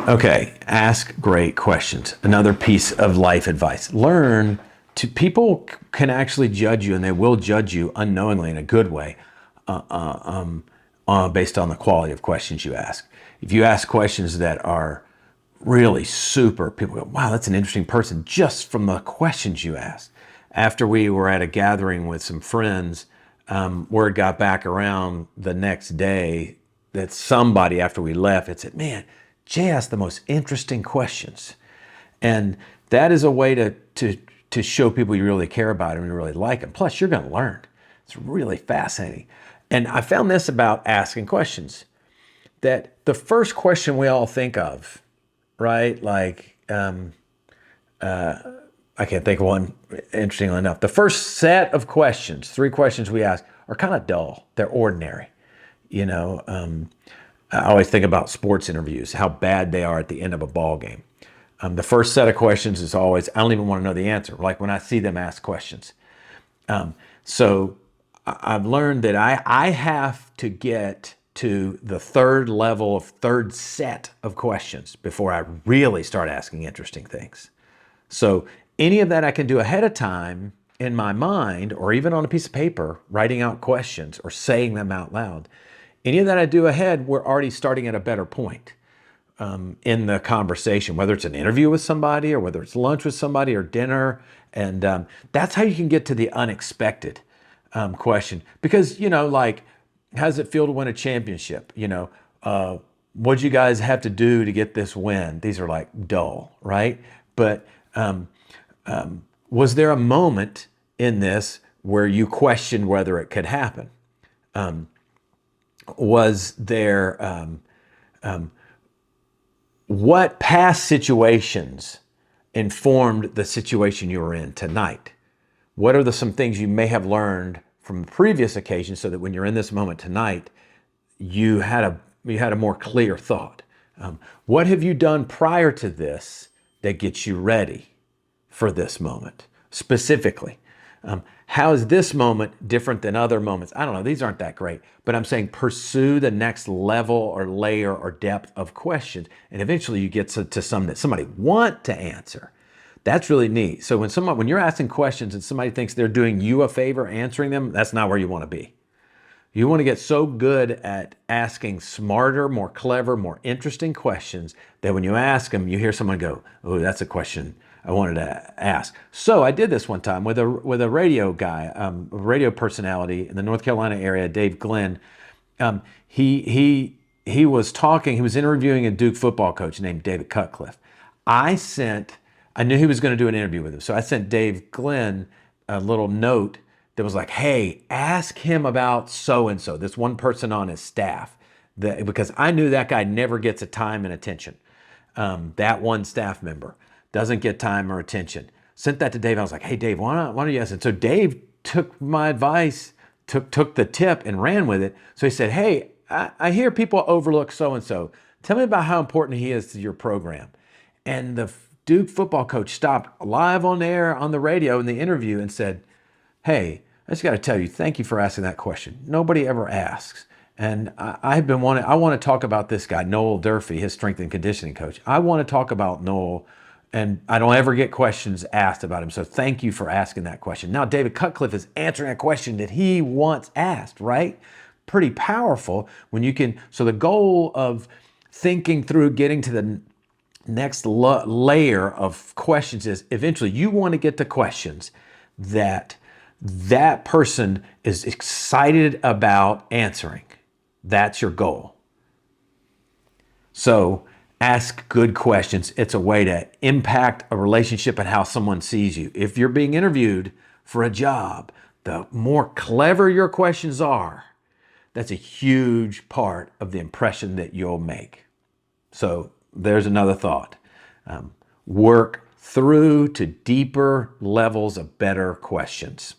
Okay, ask great questions. Another piece of life advice. Learn to, people can actually judge you, and they will judge you unknowingly in a good way, based on the quality of questions you ask. If you ask questions that are really super, people go, wow, that's an interesting person just from the questions you asked. After we were at a gathering with some friends, word got back around the next day that somebody, after we left, had said, man, Jay asked the most interesting questions. And that is a way to show people you really care about them and you really like them. Plus, you're going to learn. It's really fascinating. And I found this about asking questions, that the first question we all think of, right? Like, I can't think of one, interestingly enough. The first set of questions, 3 questions we ask, are kind of dull. They're ordinary. You know, I always think about sports interviews, how bad they are at the end of a ball game. The first set of questions is always, I don't even want to know the answer, like when I see them ask questions. So I've learned that I have to get to the third level of third set of questions before I really start asking interesting things. So any of that I can do ahead of time in my mind, or even on a piece of paper, writing out questions or saying them out loud. Any of that I do ahead, we're already starting at a better point in the conversation, whether it's an interview with somebody or whether it's lunch with somebody or dinner. And that's how you can get to the unexpected question. Because, you know, like, how does it feel to win a championship? You know, what'd you guys have to do to get this win? These are like dull, right? But was there a moment in this where you questioned whether it could happen? Was there, what past situations informed the situation you were in tonight? What are some things you may have learned from previous occasions so that when you're in this moment tonight, you had a more clear thought? What have you done prior to this that gets you ready for this moment specifically? How is this moment different than other moments? I don't know, these aren't that great, but I'm saying pursue the next level or layer or depth of questions, and eventually you get to some that somebody want to answer. That's really neat. So when you're asking questions and somebody thinks they're doing you a favor answering them, that's not where you want to be. You want to get so good at asking smarter, more clever, more interesting questions that when you ask them, you hear someone go, oh, that's a question I wanted to ask. So I did this one time with a radio guy, a radio personality in the North Carolina area, Dave Glenn. He was talking, he was interviewing a Duke football coach named David Cutcliffe. I knew he was going to do an interview with him. So I sent Dave Glenn a little note that was like, hey, ask him about so-and-so, this one person on his staff, because I knew that guy never gets a time and attention. That one staff member doesn't get time or attention. Sent that to Dave. I was like, hey, Dave, why don't you ask? And so Dave took my advice, took the tip and ran with it. So he said, hey, I hear people overlook so-and-so. Tell me about how important he is to your program. And the Duke football coach stopped live on air on the radio in the interview and said, hey, I just got to tell you, thank you for asking that question. Nobody ever asks. And I want to talk about this guy, Noel Durfee, his strength and conditioning coach. I want to talk about Noel, and I don't ever get questions asked about him. So thank you for asking that question. Now, David Cutcliffe is answering a question that he once asked, right? Pretty powerful when you can. So the goal of thinking through getting to the next layer of questions is eventually you want to get to questions that person is excited about answering. That's your goal. So ask good questions. It's a way to impact a relationship and how someone sees you. If you're being interviewed for a job, the more clever your questions are, that's a huge part of the impression that you'll make. So there's another thought. Work through to deeper levels of better questions.